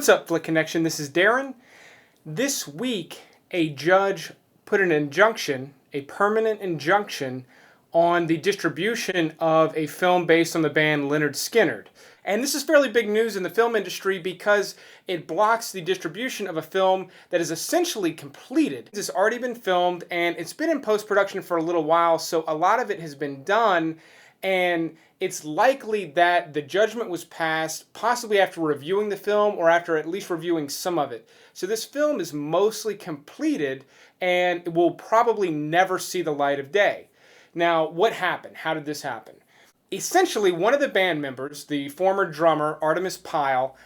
What's up, Flick Connection? This is Darren. This week, a judge put an injunction, a permanent injunction, on the distribution of a film based on the band Lynyrd Skynyrd. And this is fairly big news in the film industry because it blocks the distribution of a film that is essentially completed. It's already been filmed and it's been in post-production for a little while, so a lot of it has been done, and it's likely that the judgment was passed possibly after reviewing the film or after at least reviewing some of it. So this film is mostly completed and will probably never see the light of day. Now, what happened? How did this happen? Essentially, one of the band members, the former drummer, Artemis Pyle,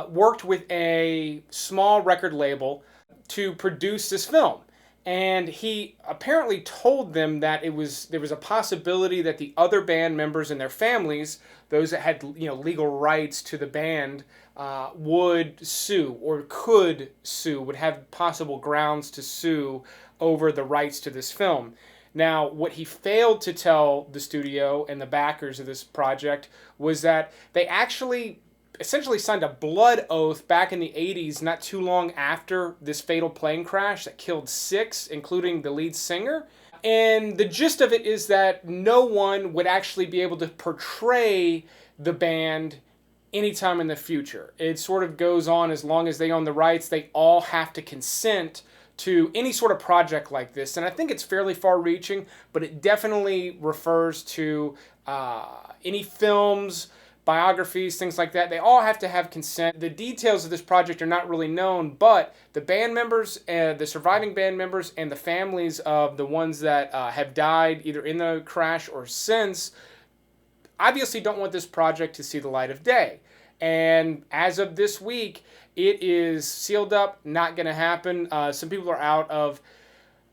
worked with a small record label to produce this film. And he apparently told them that there was a possibility that the other band members and their families, those that had legal rights to the band, would sue or could sue, would have possible grounds to sue over the rights to this film. Now, what he failed to tell the studio and the backers of this project was that they actually essentially signed a blood oath back in the 80s, not too long after this fatal plane crash that killed 6, including the lead singer. And the gist of it is that no one would actually be able to portray the band anytime in the future. It sort of goes on as long as they own the rights. They all have to consent to any sort of project like this. And I think it's fairly far-reaching, but it definitely refers to any films, biographies, things like that. They all have to have consent. The details of this project are not really known, but the band members, the surviving band members, and the families of the ones that have died either in the crash or since, obviously don't want this project to see the light of day. And as of this week, it is sealed up, not going to happen. Some people are out of,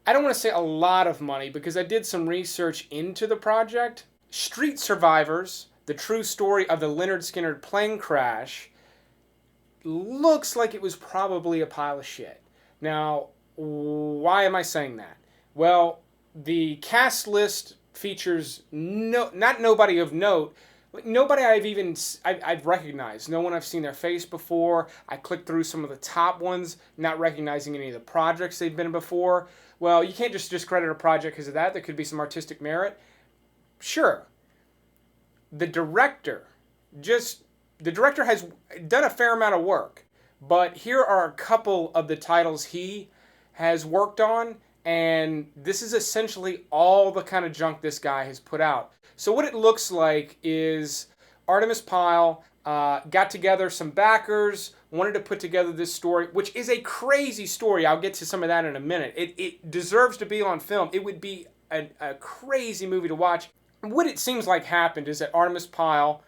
I don't want to say a lot of money, because I did some research into the project. Street Survivors, the true story of the Lynyrd Skynyrd Plane Crash, looks like it was probably a pile of shit. Now, why am I saying that? Well, the cast list features not nobody of note. Nobody I've recognized. No one I've seen their face before. I clicked through some of the top ones, not recognizing any of the projects they've been in before. Well, you can't just discredit a project because of that. There could be some artistic merit. Sure. The director has done a fair amount of work, but here are a couple of the titles he has worked on, and this is essentially all the kind of junk this guy has put out. So what it looks like is Artemis Pyle got together some backers, wanted to put together this story, which is a crazy story. I'll get to some of that in a minute. It deserves to be on film. It would be a crazy movie to watch. What it seems like happened is that Artemis Pyle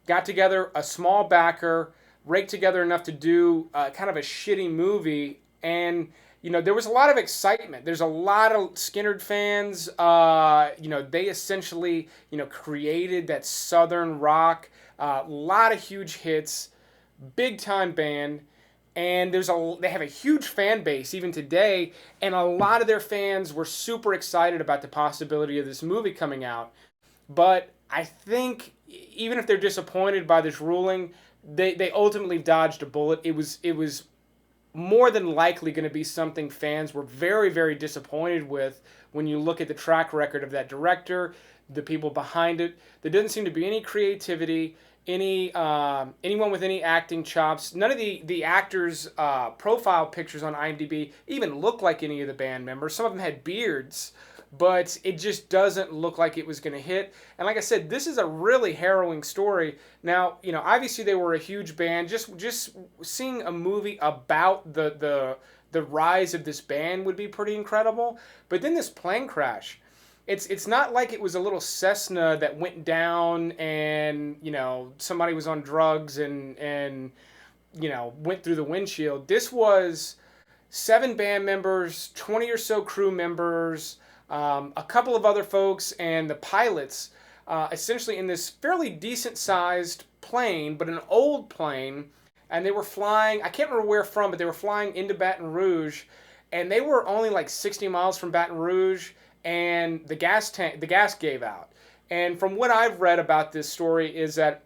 got together a small backer, raked together enough to do kind of a shitty movie, and there was a lot of excitement. There's a lot of Skynyrd fans. They essentially created that southern rock, a lot of huge hits, big time band. And they have a huge fan base even today, and a lot of their fans were super excited about the possibility of this movie coming out. But I think even if they're disappointed by this ruling, they ultimately dodged a bullet. It was more than likely going to be something fans were very, very disappointed with when you look at the track record of that director, the people behind it. There doesn't seem to be any creativity, anyone with any acting chops. None of the actors' profile pictures on IMDb even look like any of the band members. Some of them had beards, but it just doesn't look like it was going to hit. And like I said, this is a really harrowing story. Now, obviously they were a huge band. Just seeing a movie about the rise of this band would be pretty incredible. But then this plane crash, it's not like it was a little Cessna that went down and somebody was on drugs and went through the windshield. This was 7 band members, 20 or so crew members, a couple of other folks, and the pilots, essentially in this fairly decent-sized plane, but an old plane, and they were flying, I can't remember where from, but they were flying into Baton Rouge, and they were only like 60 miles from Baton Rouge, and the gas gave out. And from what I've read about this story is that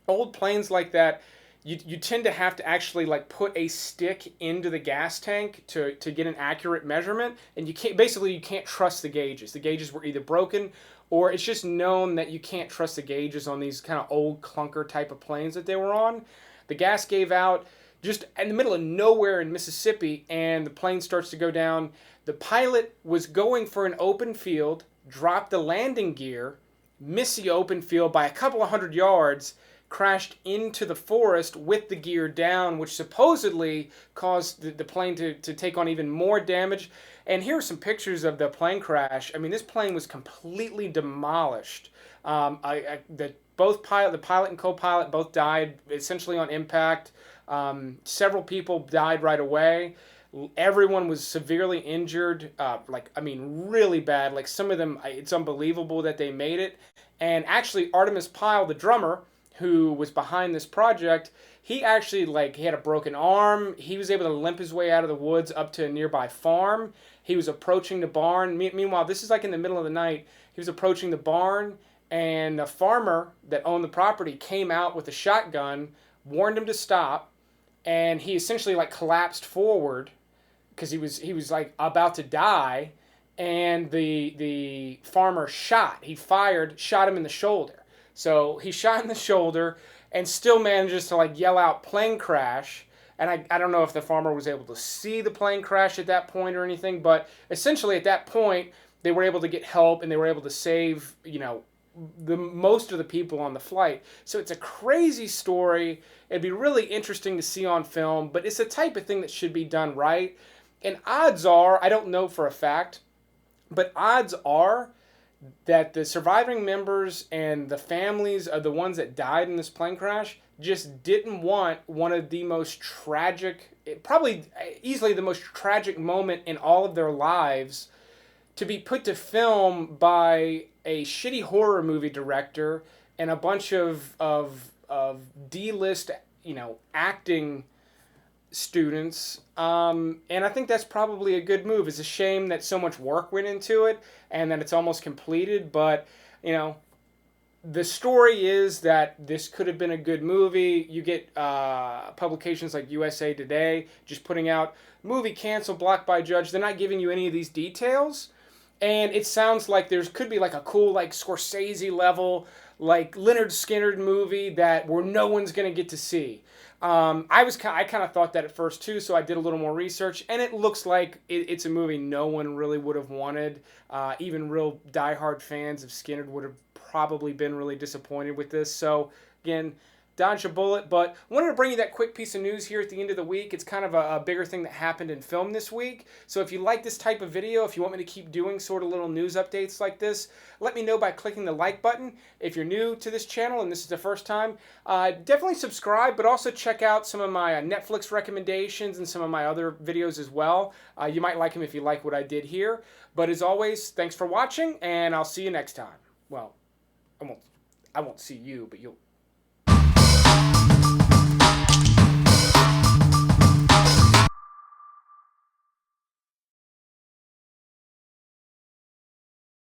old planes like that you tend to have to actually like put a stick into the gas tank to get an accurate measurement, and you can't trust the gauges. The gauges were either broken, or it's just known that you can't trust the gauges on these kind of old clunker type of planes that they were on. The gas gave out just in the middle of nowhere in Mississippi, and the plane starts to go down. The pilot was going for an open field, dropped the landing gear, missed the open field by a couple of 100 yards, crashed into the forest with the gear down, which supposedly caused the plane to take on even more damage. And here are some pictures of the plane crash. I mean, this plane was completely demolished. The pilot and co-pilot both died essentially on impact. Several people died right away. Everyone was severely injured, really bad. Like some of them, it's unbelievable that they made it. And actually, Artemis Pyle, the drummer, who was behind this project, he actually, he had a broken arm. He was able to limp his way out of the woods up to a nearby farm. He was approaching the barn. Meanwhile, this is like in the middle of the night. He was approaching the barn, and a farmer that owned the property came out with a shotgun, warned him to stop, and he essentially collapsed forward because he was about to die, and the farmer shot him in the shoulder. So he shot in the shoulder and still manages to yell out plane crash. And I don't know if the farmer was able to see the plane crash at that point or anything, but essentially at that point they were able to get help and they were able to save, the most of the people on the flight. So it's a crazy story. It'd be really interesting to see on film, but it's the type of thing that should be done right. And odds are, I don't know for a fact, but odds are that the surviving members and the families of the ones that died in this plane crash just didn't want one of the most tragic, probably easily the most tragic moment in all of their lives to be put to film by a shitty horror movie director and a bunch of D-list, acting students. And I think that's probably a good move. It's a shame that so much work went into it and that it's almost completed, but the story is that this could have been a good movie. You get publications like USA Today just putting out movie canceled, blocked by judge. They're not giving you any of these details, and it sounds like there could be a cool Scorsese level Lynyrd Skynyrd movie where no one's gonna get to see. I kind of thought that at first too, so I did a little more research, and it looks like it's a movie no one really would have wanted. Even real diehard fans of Skynyrd would have probably been really disappointed with this. So again, dodge a bullet, but I wanted to bring you that quick piece of news here at the end of the week. It's kind of a bigger thing that happened in film this week. So if you like this type of video, if you want me to keep doing sort of little news updates like this, let me know by clicking the like button. If you're new to this channel and this is the first time, definitely subscribe, but also check out some of my Netflix recommendations and some of my other videos as well. You might like them if you like what I did here. But as always, thanks for watching, and I'll see you next time. Well, I won't see you, but you'll